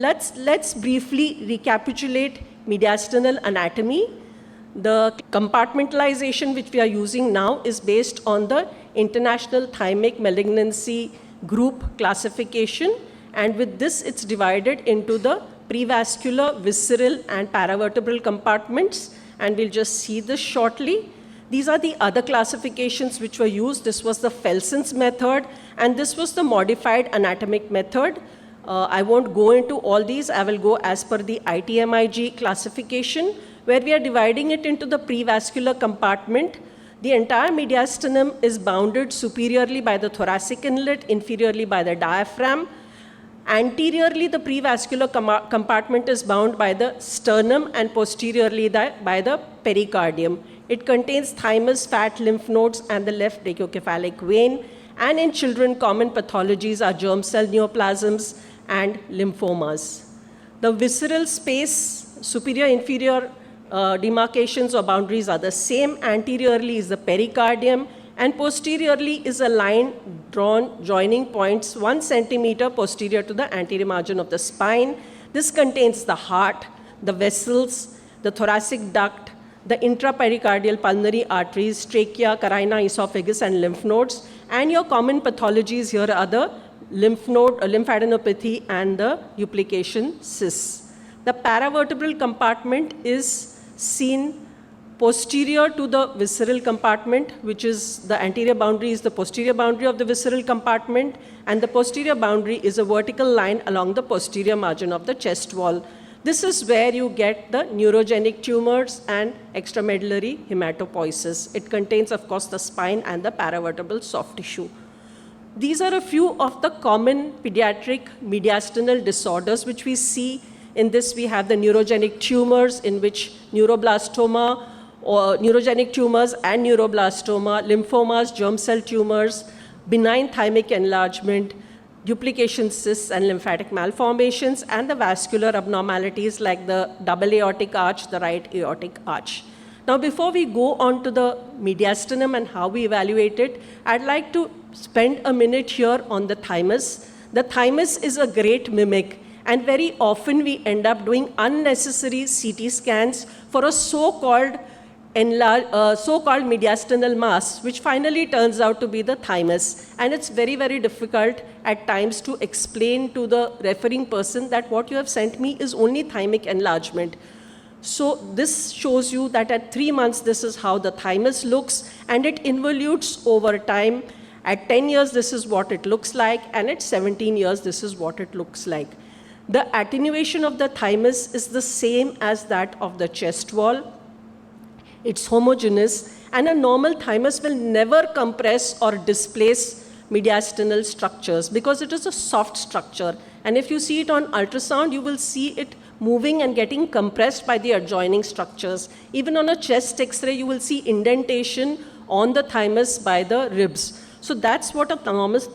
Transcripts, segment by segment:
Let's briefly recapitulate mediastinal anatomy. The compartmentalization which we are using now is based on the International Thymic Malignancy Group classification, and with this it's divided into the prevascular, visceral and paravertebral compartments, and we'll just see this shortly. These are the other classifications which were used. This was the Felson's method, and this was the modified anatomic method. I won't go into all these. I will go as per the ITMIG classification, where we are dividing it into the prevascular compartment. The entire mediastinum is bounded superiorly by the thoracic inlet, inferiorly by the diaphragm. Anteriorly, the prevascular compartment is bound by the sternum, and posteriorly by the pericardium. It contains thymus, fat, lymph nodes, and the left brachiocephalic vein. And in children, common pathologies are germ cell neoplasms and lymphomas. The visceral space, superior, inferior demarcations or boundaries are the same. Anteriorly is the pericardium, and posteriorly is a line drawn joining points 1 centimeter posterior to the anterior margin of the spine. This contains the heart, the vessels, the thoracic duct, the intrapericardial pulmonary arteries, trachea, carina, esophagus, and lymph nodes. And your common pathologies here are the lymphadenopathy and the duplication cysts. The paravertebral compartment is seen posterior to the visceral compartment, which is the anterior boundary is the posterior boundary of the visceral compartment, and the posterior boundary is a vertical line along the posterior margin of the chest wall. This is where you get the neurogenic tumors and extramedullary hematopoiesis. It contains, of course, the spine and the paravertebral soft tissue. These are a few of the common pediatric mediastinal disorders which we see. In this, we have the neurogenic tumors, in which neuroblastoma or neurogenic tumors and neuroblastoma, lymphomas, germ cell tumors, benign thymic enlargement, duplication cysts and lymphatic malformations, and the vascular abnormalities like the double aortic arch, the right aortic arch. Now, before we go on to the mediastinum and how we evaluate it, I'd like to spend a minute here on the thymus. The thymus is a great mimic, and very often we end up doing unnecessary CT scans for a so-called mediastinal mass, which finally turns out to be the thymus. And it's very, very difficult at times to explain to the referring person that what you have sent me is only thymic enlargement. So this shows you that at 3 months, this is how the thymus looks, and it involutes over time. At 10 years, this is what it looks like, and at 17 years, this is what it looks like. The attenuation of the thymus is the same as that of the chest wall. It's homogeneous, and a normal thymus will never compress or displace mediastinal structures because it is a soft structure. And if you see it on ultrasound, you will see it moving and getting compressed by the adjoining structures. Even on a chest X-ray, you will see indentation on the thymus by the ribs. So that's what a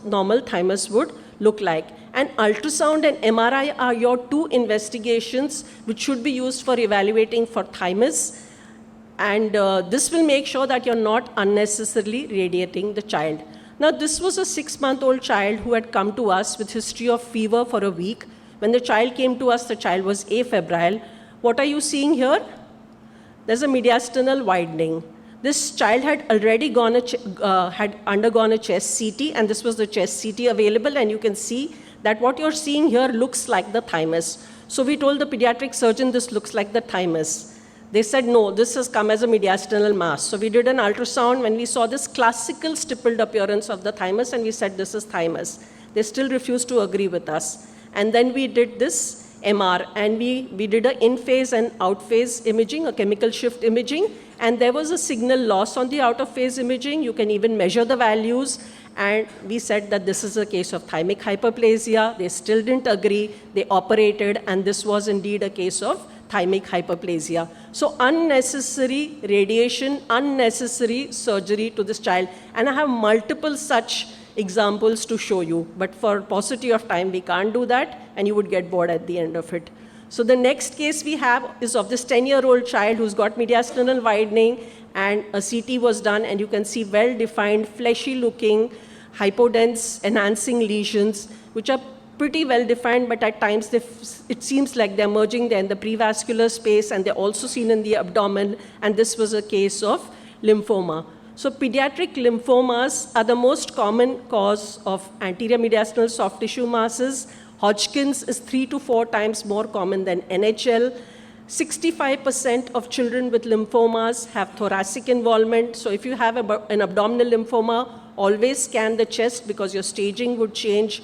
normal thymus would look like. And ultrasound and MRI are your two investigations which should be used for evaluating for thymus. And this will make sure that you're not unnecessarily radiating the child. Now, this was a 6-month-old child who had come to us with history of fever for a week. When the child came to us, the child was afebrile. What are you seeing here? There's a mediastinal widening. This child had already had undergone a chest CT, and this was the chest CT available, and you can see that what you're seeing here looks like the thymus. So we told the pediatric surgeon this looks like the thymus. They said, no, this has come as a mediastinal mass. So we did an ultrasound when we saw this classical stippled appearance of the thymus, and we said this is thymus. They still refused to agree with us. And then we did this MR, and we did an in-phase and out-phase imaging, a chemical shift imaging, and there was a signal loss on the out-of-phase imaging. You can even measure the values, and we said that this is a case of thymic hyperplasia. They still didn't agree. They operated, and this was indeed a case of thymic hyperplasia. So unnecessary radiation, unnecessary surgery to this child. And I have multiple such examples to show you, but for paucity of time, we can't do that, and you would get bored at the end of it. So the next case we have is of this 10-year-old child who's got mediastinal widening, and a CT was done, and you can see well-defined, fleshy-looking, hypodense, enhancing lesions, which are pretty well defined, but at times it seems like they're merging. They're in the prevascular space, and they're also seen in the abdomen, and this was a case of lymphoma. So pediatric lymphomas are the most common cause of anterior mediastinal soft tissue masses. Hodgkin's is 3 to 4 times more common than NHL. 65% of children with lymphomas have thoracic involvement. So if you have an abdominal lymphoma, always scan the chest because your staging would change.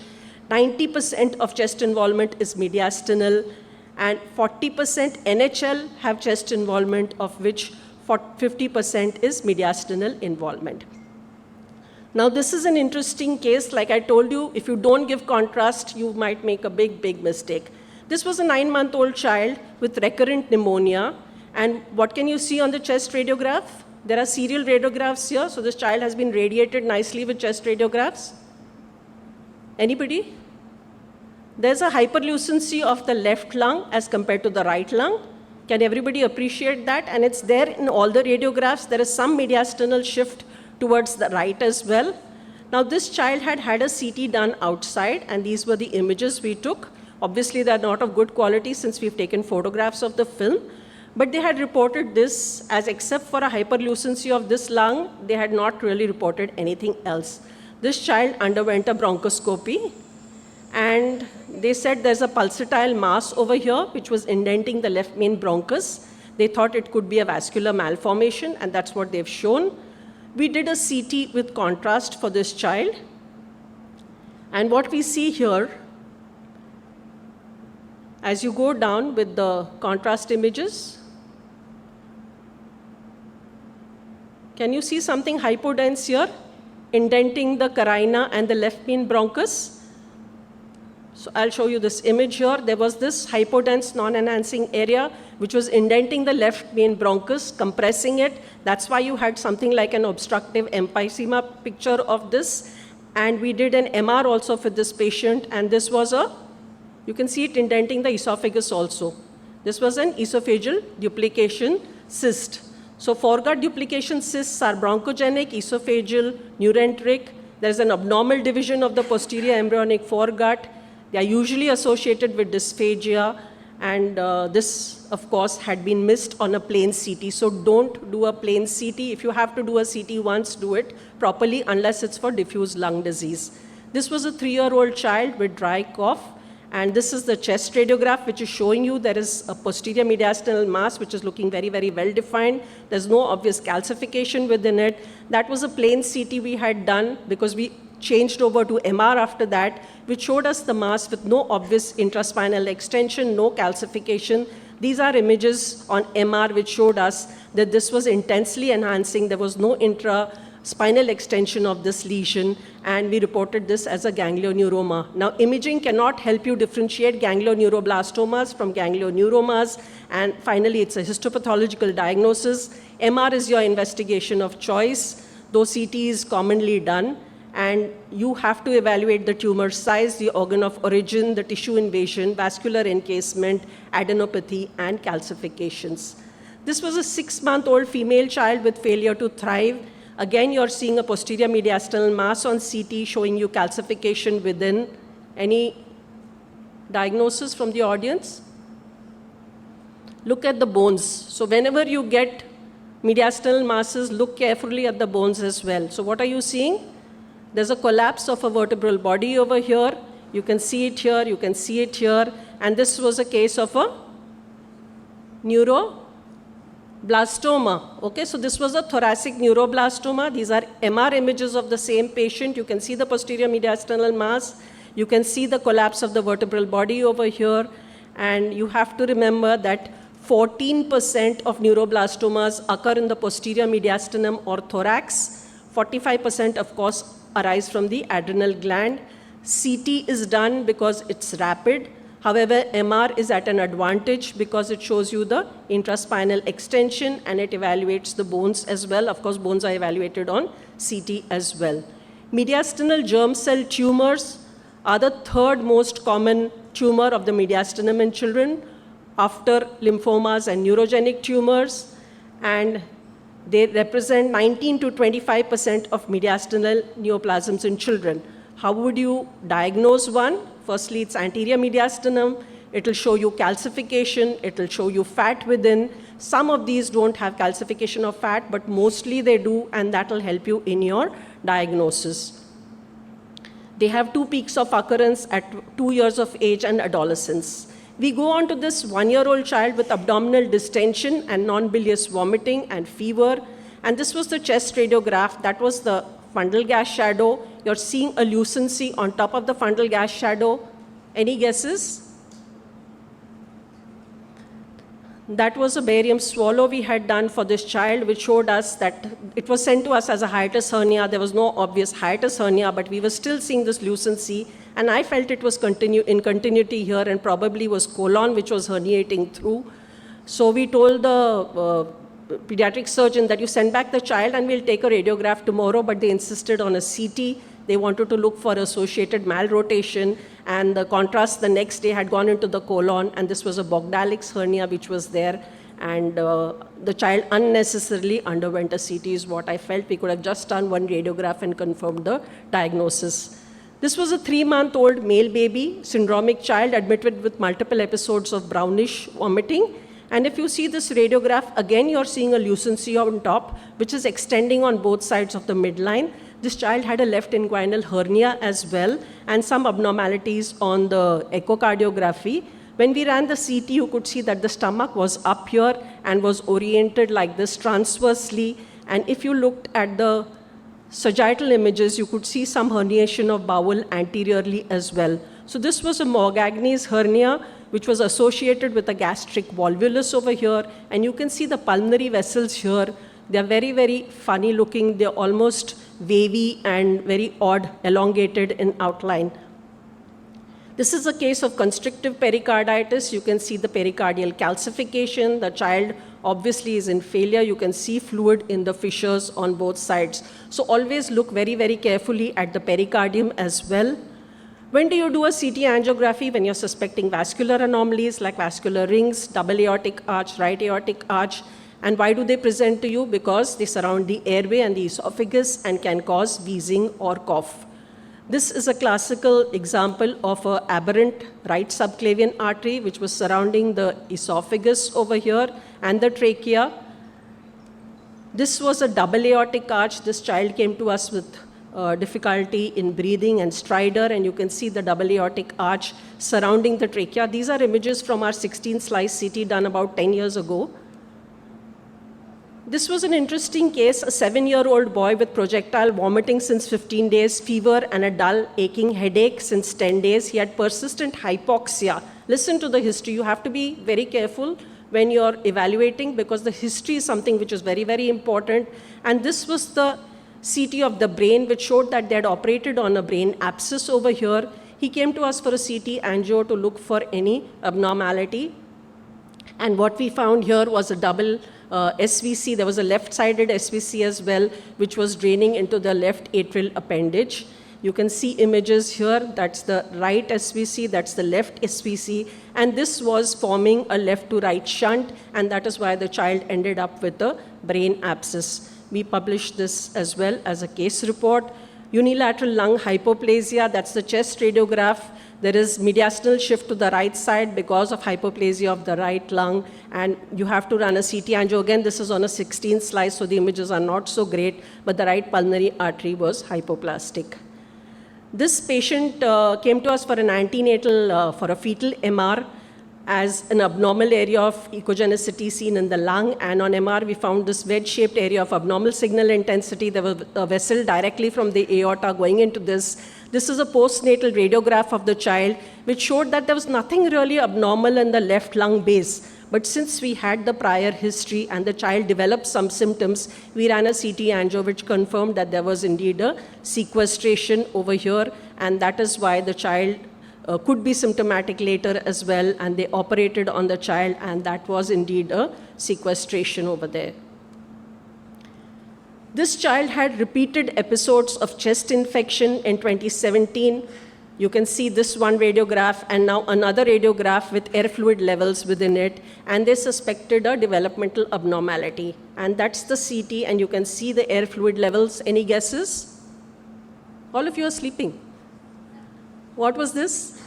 90% of chest involvement is mediastinal, and 40% NHL have chest involvement, of which 50% is mediastinal involvement. Now, this is an interesting case. Like I told you, if you don't give contrast, you might make a big, big mistake. This was a 9-month-old child with recurrent pneumonia. And what can you see on the chest radiograph? There are serial radiographs here. So this child has been radiated nicely with chest radiographs. Anybody? There's a hyperlucency of the left lung as compared to the right lung. Can everybody appreciate that? And it's there in all the radiographs. There is some mediastinal shift towards the right as well. Now, this child had had a CT done outside, and these were the images we took. Obviously, they're not of good quality since we've taken photographs of the film. But they had reported this as, except for a hyperlucency of this lung, they had not really reported anything else. This child underwent a bronchoscopy, and they said there's a pulsatile mass over here which was indenting the left main bronchus. They thought it could be a vascular malformation, and that's what they've shown. We did a CT with contrast for this child. And what we see here, as you go down with the contrast images, can you see something hypodense here, indenting the carina and the left main bronchus? So I'll show you this image here. There was this hypodense non-enhancing area which was indenting the left main bronchus, compressing it. That's why you had something like an obstructive emphysema picture of this. And we did an MR also for this patient, and this was you can see it indenting the esophagus also. This was an esophageal duplication cyst. So foregut duplication cysts are bronchogenic, esophageal, neurenteric. There's an abnormal division of the posterior embryonic foregut. They are usually associated with dysphagia, and this, of course, had been missed on a plain CT. So don't do a plain CT. If you have to do a CT once, do it properly, unless it's for diffuse lung disease. This was a 3-year-old child with dry cough, and this is the chest radiograph, which is showing you there is a posterior mediastinal mass, which is looking very, very well defined. There's no obvious calcification within it. That was a plain CT we had done because we changed over to MR after that, which showed us the mass with no obvious intraspinal extension, no calcification. These are images on MR which showed us that this was intensely enhancing. There was no intraspinal extension of this lesion, and we reported this as a ganglioneuroma. Now, imaging cannot help you differentiate ganglioneuroblastomas from ganglioneuromas, and finally, it's a histopathological diagnosis. MR is your investigation of choice, though CT is commonly done. And you have to evaluate the tumor size, the organ of origin, the tissue invasion, vascular encasement, adenopathy, and calcifications. This was a 6-month-old female child with failure to thrive. Again, you're seeing a posterior mediastinal mass on CT showing you calcification within. Any diagnosis from the audience? Look at the bones. So whenever you get mediastinal masses, look carefully at the bones as well. So what are you seeing? There's a collapse of a vertebral body over here. You can see it here, you can see it here. And this was a case of a neuroblastoma. Okay, so this was a thoracic neuroblastoma. These are MR images of the same patient. You can see the posterior mediastinal mass. You can see the collapse of the vertebral body over here. And you have to remember that 14% of neuroblastomas occur in the posterior mediastinum or thorax. 45%, of course, arise from the adrenal gland. CT is done because it's rapid. However, MR is at an advantage because it shows you the intraspinal extension and it evaluates the bones as well. Of course, bones are evaluated on CT as well. Mediastinal germ cell tumors are the third most common tumor of the mediastinum in children after lymphomas and neurogenic tumors, and they represent 19 to 25% of mediastinal neoplasms in children. How would you diagnose one? Firstly, it's anterior mediastinum. It'll show you calcification. It'll show you fat within. Some of these don't have calcification of fat, but mostly they do, and that'll help you in your diagnosis. They have 2 peaks of occurrence at 2 years of age and adolescence. We go on to this 1-year-old child with abdominal distension and non-bilious vomiting and fever. And this was the chest radiograph. That was the fundal gas shadow. You're seeing a lucency on top of the fundal gas shadow. Any guesses? That was a barium swallow we had done for this child, which showed us that it was sent to us as a hiatus hernia. There was no obvious hiatus hernia, but we were still seeing this lucency. And I felt it was in continuity here and probably was colon, which was herniating through. So we told the pediatric surgeon that you send back the child and we'll take a radiograph tomorrow, but they insisted on a CT. They wanted to look for associated malrotation, and the contrast the next day had gone into the colon, and this was a Bogdalik's hernia which was there, and the child unnecessarily underwent a CT is what I felt. We could have just done one radiograph and confirmed the diagnosis. This was a 3-month-old male baby, syndromic child admitted with multiple episodes of brownish vomiting. And if you see this radiograph, again you're seeing a lucency on top, which is extending on both sides of the midline. This child had a left inguinal hernia as well, and some abnormalities on the echocardiography. When we ran the CT, you could see that the stomach was up here and was oriented like this transversely. And if you looked at the sagittal images, you could see some herniation of bowel anteriorly as well. So this was a Morgagni's hernia, which was associated with a gastric volvulus over here. And you can see the pulmonary vessels here. They're very, very funny looking. They're almost wavy and very odd, elongated in outline. This is a case of constrictive pericarditis. You can see the pericardial calcification. The child obviously is in failure. You can see fluid in the fissures on both sides. So always look very, very carefully at the pericardium as well. When do you do a CT angiography? When you're suspecting vascular anomalies like vascular rings, double aortic arch, right aortic arch. And why do they present to you? Because they surround the airway and the esophagus and can cause wheezing or cough. This is a classical example of an aberrant right subclavian artery which was surrounding the esophagus over here and the trachea. This was a double aortic arch. This child came to us with difficulty in breathing and stridor, and you can see the double aortic arch surrounding the trachea. These are images from our 16-slice CT done about 10 years ago. This was an interesting case, a 7-year-old boy with projectile vomiting since 15 days, fever and a dull aching headache since 10 days. He had persistent hypoxia. Listen to the history. You have to be very careful when you're evaluating because the history is something which is very, very important. And this was the CT of the brain which showed that they had operated on a brain abscess over here. He came to us for a CT angio to look for any abnormality. And what we found here was a double SVC. There was a left-sided SVC as well, which was draining into the left atrial appendage. You can see images here. That's the right SVC, that's the left SVC. And this was forming a left-to-right shunt, and that is why the child ended up with a brain abscess. We published this as well as a case report. Unilateral lung hypoplasia, that's the chest radiograph. There is mediastinal shift to the right side because of hypoplasia of the right lung, and you have to run a CT angio. Again, this is on a 16 slice, so the images are not so great, but the right pulmonary artery was hypoplastic. This patient came to us for an antenatal, for a fetal MR as an abnormal area of echogenicity seen in the lung, and on MR we found this wedge-shaped area of abnormal signal intensity. There was a vessel directly from the aorta going into this. This is a postnatal radiograph of the child, which showed that there was nothing really abnormal in the left lung base. But since we had the prior history and the child developed some symptoms, we ran a CT angio which confirmed that there was indeed a sequestration over here, and that is why the child could be symptomatic later as well, and they operated on the child, and that was indeed a sequestration over there. This child had repeated episodes of chest infection in 2017. You can see this one radiograph and now another radiograph with air fluid levels within it, and they suspected a developmental abnormality. And that's the CT, and you can see the air fluid levels. Any guesses? All of you are sleeping. What was this?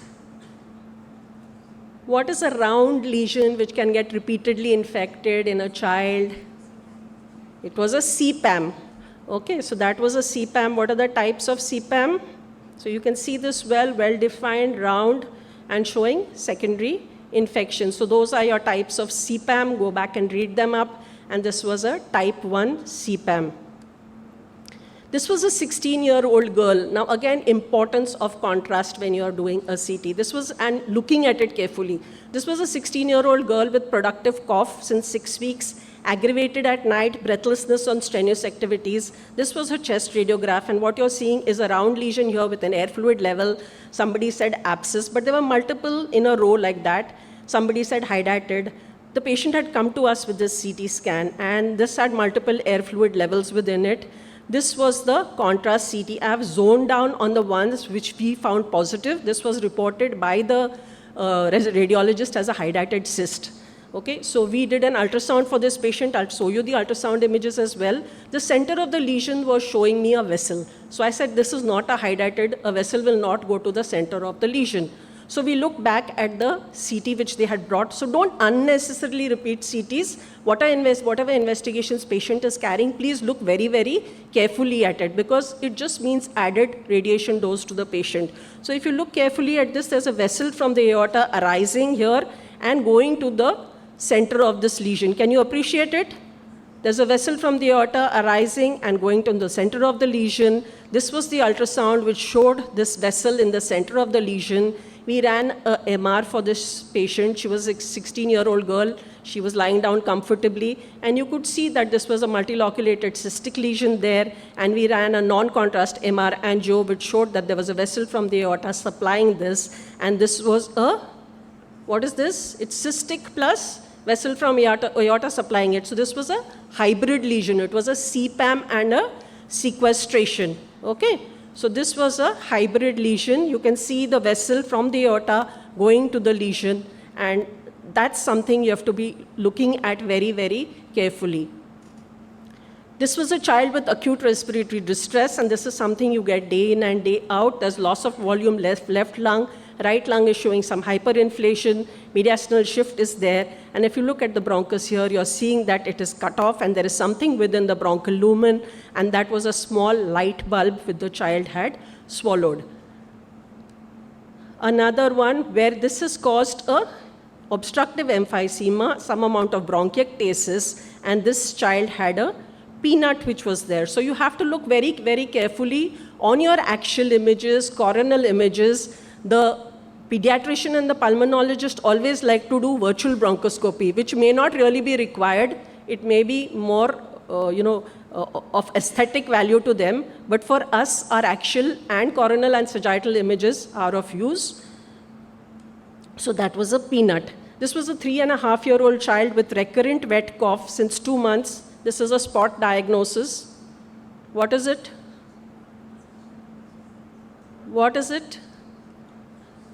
What is a round lesion which can get repeatedly infected in a child? It was a CPAM. Okay, so that was a CPAM. What are the types of CPAM? So you can see this well-defined, round, and showing secondary infection. So those are your types of CPAM. Go back and read them up. And this was a type 1 CPAM. This was a 16-year-old girl. Now again, importance of contrast when you are doing a CT. This was, and looking at it carefully, this was a 16-year-old girl with productive cough since 6 weeks, aggravated at night, breathlessness on strenuous activities. This was her chest radiograph, and what you're seeing is a round lesion here with an air fluid level. Somebody said abscess, but there were multiple in a row like that. Somebody said hydatid. The patient had come to us with this CT scan, and this had multiple air fluid levels within it. This was the contrast CT. I have zoned down on the ones which we found positive. This was reported by the radiologist as a hydatid cyst. Okay, so we did an ultrasound for this patient. I'll show you the ultrasound images as well. The center of the lesion was showing me a vessel. So I said, this is not a hydatid. A vessel will not go to the center of the lesion. So we looked back at the CT which they had brought. So don't unnecessarily repeat CTs. Whatever investigations patient is carrying, please look very, very carefully at it, because it just means added radiation dose to the patient. So if you look carefully at this, there's a vessel from the aorta arising here and going to the center of this lesion. Can you appreciate it? There's a vessel from the aorta arising and going to the center of the lesion. This was the ultrasound which showed this vessel in the center of the lesion. We ran a MR for this patient. She was a 16-year-old girl. She was lying down comfortably, and you could see that this was a multiloculated cystic lesion there, and we ran a non-contrast MR angio, which showed that there was a vessel from the aorta supplying this, and this was a, what is this? It's cystic plus vessel from aorta supplying it. So this was a hybrid lesion. It was a CPAM and a sequestration, okay? So this was a hybrid lesion. You can see the vessel from the aorta going to the lesion, and that's something you have to be looking at very, very carefully. This was a child with acute respiratory distress, and this is something you get day in and day out. There's loss of volume left lung. Right lung is showing some hyperinflation, mediastinal shift is there, and if you look at the bronchus here, you're seeing that it is cut off and there is something within the bronchial lumen, and that was a small light bulb which the child had swallowed. Another one where this has caused a obstructive emphysema, some amount of bronchiectasis, and this child had a peanut which was there. So you have to look very, very carefully on your axial images, coronal images. The pediatrician and the pulmonologist always like to do virtual bronchoscopy, which may not really be required. It may be more, of aesthetic value to them. But for us, our axial and coronal and sagittal images are of use. So that was a peanut. This was a 3.5-year-old child with recurrent wet cough since 2 months. This is a spot diagnosis. What is it? What is it?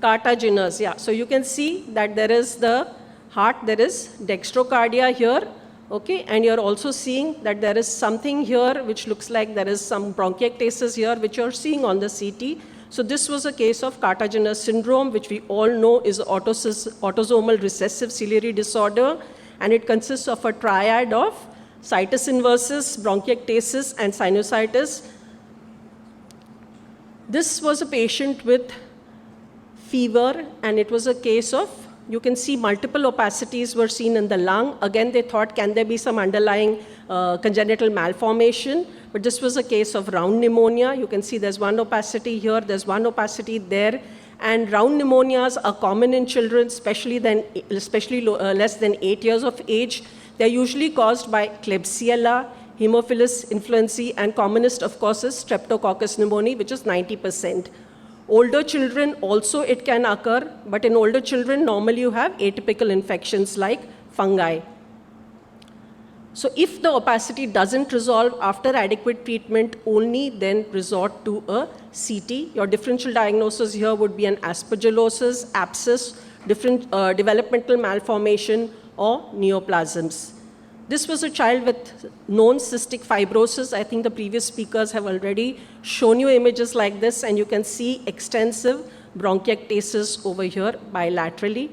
Cartilaginous, yeah. So you can see that there is the heart, there is dextrocardia here, okay, and you're also seeing that there is something here which looks like there is some bronchiectasis here, which you're seeing on the CT. So this was a case of cartilaginous syndrome, which we all know is autosomal recessive ciliary disorder, and it consists of a triad of situs inversus, bronchiectasis, and sinusitis. This was a patient with fever, and it was a case of, you can see multiple opacities were seen in the lung. Again, they thought, can there be some underlying congenital malformation? But this was a case of round pneumonia. You can see there's one opacity here, there's one opacity there. And round pneumonias are common in children, especially less than 8 years of age. They're usually caused by Klebsiella, Haemophilus influenzae, and commonest, of course, is Streptococcus pneumoniae, which is 90%. Older children also it can occur, but in older children, normally you have atypical infections like fungi. So if the opacity doesn't resolve after adequate treatment, only then resort to a CT. Your differential diagnosis here would be an aspergillosis, abscess, developmental malformation, or neoplasms. This was a child with known cystic fibrosis. I think the previous speakers have already shown you images like this, and you can see extensive bronchiectasis over here bilaterally.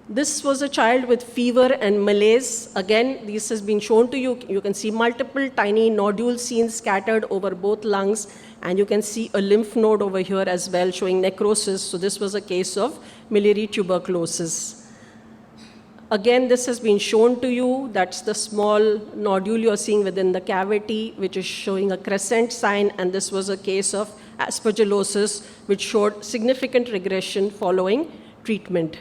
This was a child with fever and malaise. Again, this has been shown to you. You can see multiple tiny nodule scenes scattered over both lungs, and you can see a lymph node over here as well showing necrosis. So this was a case of miliary tuberculosis. Again, this has been shown to you. That's the small nodule you're seeing within the cavity, which is showing a crescent sign, and this was a case of aspergillosis, which showed significant regression following treatment.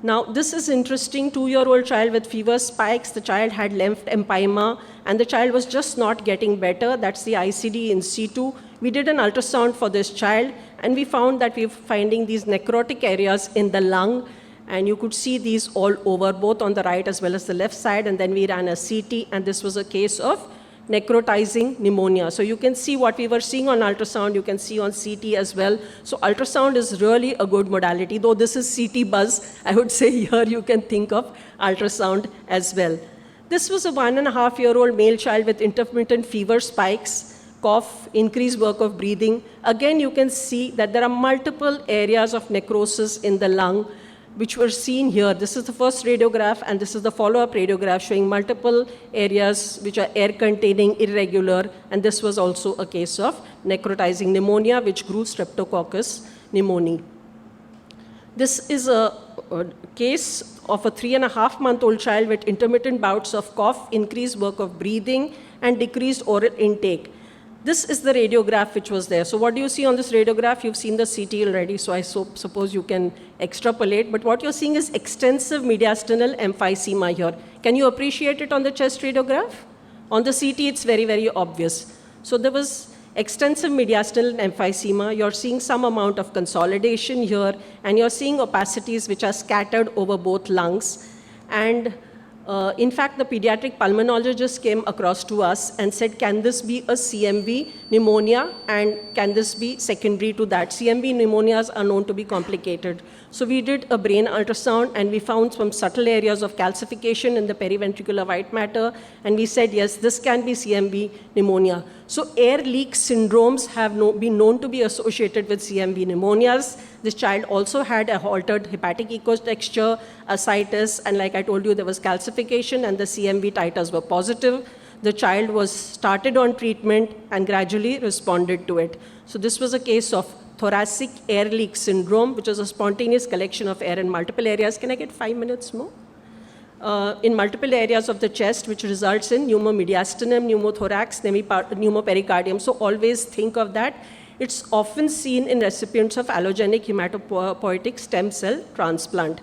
Now, this is interesting. 2-year-old child with fever spikes. The child had lymphedema, and the child was just not getting better. That's the ICD in situ. We did an ultrasound for this child, and we found that we were finding these necrotic areas in the lung, and you could see these all over, both on the right as well as the left side. And then we ran a CT, and this was a case of necrotizing pneumonia. So you can see what we were seeing on ultrasound, you can see on CT as well. So ultrasound is really a good modality. Though this is CT buzz, I would say here you can think of ultrasound as well. This was a 1.5-year-old male child with intermittent fever spikes, cough, increased work of breathing. Again, you can see that there are multiple areas of necrosis in the lung, which were seen here. This is the first radiograph, and this is the follow-up radiograph showing multiple areas which are air-containing, irregular, and this was also a case of necrotizing pneumonia, which grew Streptococcus pneumoniae. This is a case of a 3.5-month-old child with intermittent bouts of cough, increased work of breathing, and decreased oral intake. This is the radiograph which was there. So what do you see on this radiograph? You've seen the CT already, so I suppose you can extrapolate. But what you're seeing is extensive mediastinal emphysema here. Can you appreciate it on the chest radiograph? On the CT, it's very, very obvious. So there was extensive mediastinal emphysema. You're seeing some amount of consolidation here, and you're seeing opacities which are scattered over both lungs. And in fact, the pediatric pulmonologist came across to us and said, can this be a CMV pneumonia, and can this be secondary to that? CMV pneumonias are known to be complicated. So we did a brain ultrasound, and we found some subtle areas of calcification in the periventricular white matter, and we said, yes, this can be CMV pneumonia. So air leak syndromes have been known to be associated with CMV pneumonias. This child also had a altered hepatic ecotexture, ascites, and like I told you, there was calcification, and the CMV titers were positive. The child was started on treatment and gradually responded to it. So this was a case of thoracic air leak syndrome, which is a spontaneous collection of air in multiple areas. Can I get 5 minutes more? In multiple areas of the chest, which results in pneumomediastinum, pneumothorax, pneumopericardium. So always think of that. It's often seen in recipients of allogenic hematopoietic stem cell transplant.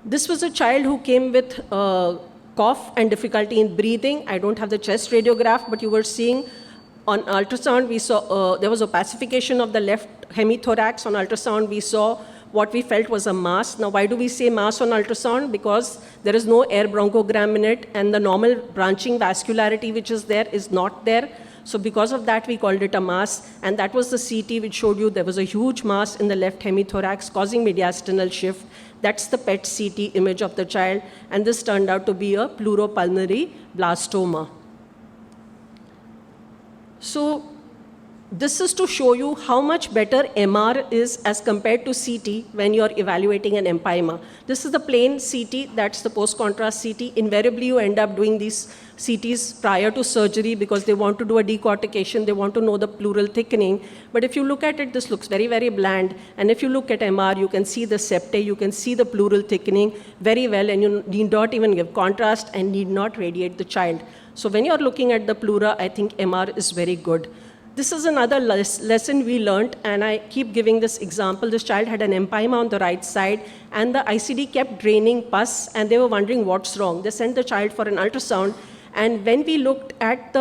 This was a child who came with cough and difficulty in breathing. I don't have the chest radiograph, but you were seeing on ultrasound, we saw there was opacification of the left hemithorax. On ultrasound, we saw what we felt was a mass. Now, why do we say mass on ultrasound? Because there is no air bronchogram in it, and the normal branching vascularity which is there is not there. So because of that, we called it a mass, and that was the CT which showed you there was a huge mass in the left hemithorax causing mediastinal shift. That's the PET CT image of the child, and this turned out to be a pleuropulmonary blastoma. So this is to show you how much better MR is as compared to CT when you're evaluating an empyema. This is the plain CT, that's the post-contrast CT. Invariably, you end up doing these CTs prior to surgery because they want to do a decortication, they want to know the pleural thickening. But if you look at it, this looks very, very bland. And if you look at MR, you can see the septae, you can see the pleural thickening very well, and you need not even give contrast and need not radiate the child. So when you're looking at the pleura, I think MR is very good. This is another lesson we learned, and I keep giving this example. This child had an empyema on the right side, and the ICD kept draining pus, and they were wondering what's wrong. They sent the child for an ultrasound, and when we looked at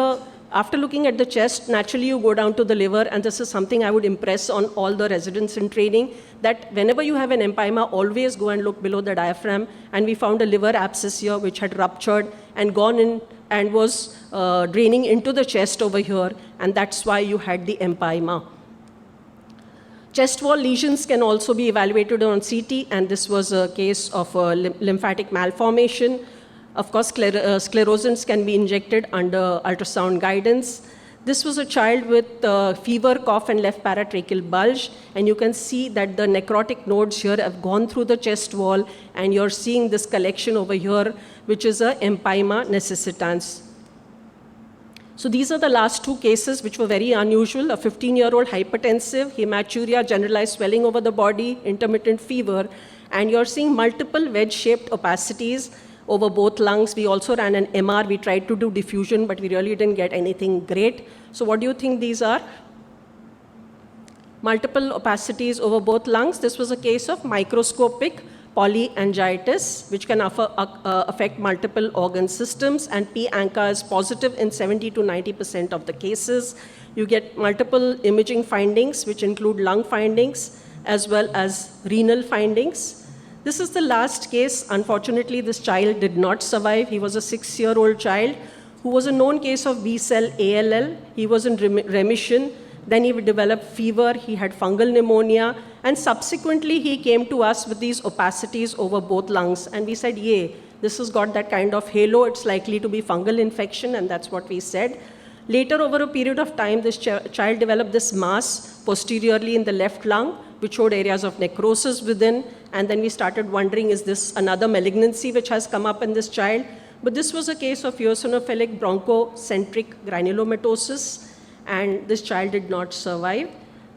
after looking at the chest, naturally you go down to the liver, and this is something I would impress on all the residents in training, that whenever you have an empyema, always go and look below the diaphragm, and we found a liver abscess here which had ruptured and gone in and was draining into the chest over here, and that's why you had the empyema. Chest wall lesions can also be evaluated on CT, and this was a case of lymphatic malformation. Of course, sclerosants can be injected under ultrasound guidance. This was a child with fever, cough, and left paratracheal bulge. And you can see that the necrotic nodes here have gone through the chest wall, and you're seeing this collection over here, which is a empyema necessitans. So these are the last two cases which were very unusual. A 15-year-old hypertensive, hematuria, generalized swelling over the body, intermittent fever, and you're seeing multiple wedge-shaped opacities over both lungs. We also ran an MR. We tried to do diffusion, but we really didn't get anything great. So what do you think these are? Multiple opacities over both lungs. This was a case of microscopic polyangiitis, which can affect multiple organ systems, and P-ANCA is positive in 70 to 90% of the cases. You get multiple imaging findings, which include lung findings, as well as renal findings. This is the last case. Unfortunately, this child did not survive. He was a 6-year-old child who was a known case of B-cell ALL. He was in remission. Then he developed fever. He had fungal pneumonia. And subsequently, he came to us with these opacities over both lungs. And we said, yay, this has got that kind of halo. It's likely to be fungal infection. And that's what we said. Later, over a period of time, this child developed this mass posteriorly in the left lung, which showed areas of necrosis within. And then we started wondering, is this another malignancy which has come up in this child? But this was a case of eosinophilic bronchocentric granulomatosis, and this child did not survive.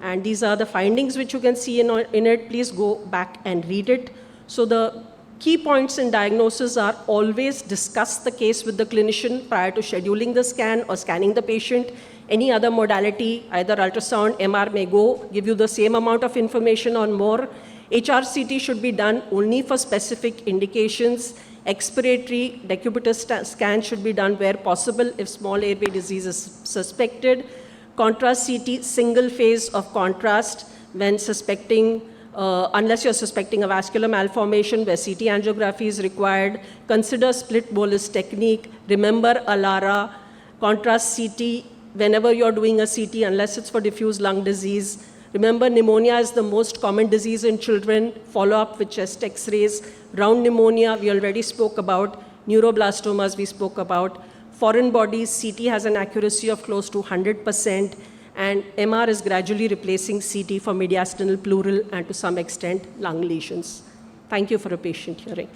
And these are the findings which you can see in it. Please go back and read it. So the key points in diagnosis are always discuss the case with the clinician prior to scheduling the scan or scanning the patient. Any other modality, either ultrasound, MR may give you the same amount of information or more. HRCT should be done only for specific indications. Expiratory decubitus scan should be done where possible if small airway disease is suspected. Contrast CT, single phase of contrast when suspecting, unless you're suspecting a vascular malformation where CT angiography is required. Consider split bolus technique. Remember ALARA. Contrast CT whenever you're doing a CT, unless it's for diffuse lung disease. Remember, pneumonia is the most common disease in children. Follow up with chest x-rays. Round pneumonia, we already spoke about. Neuroblastomas, we spoke about. Foreign bodies, CT has an accuracy of close to 100%. And MR is gradually replacing CT for mediastinal pleural and to some extent lung lesions. Thank you for a patient hearing.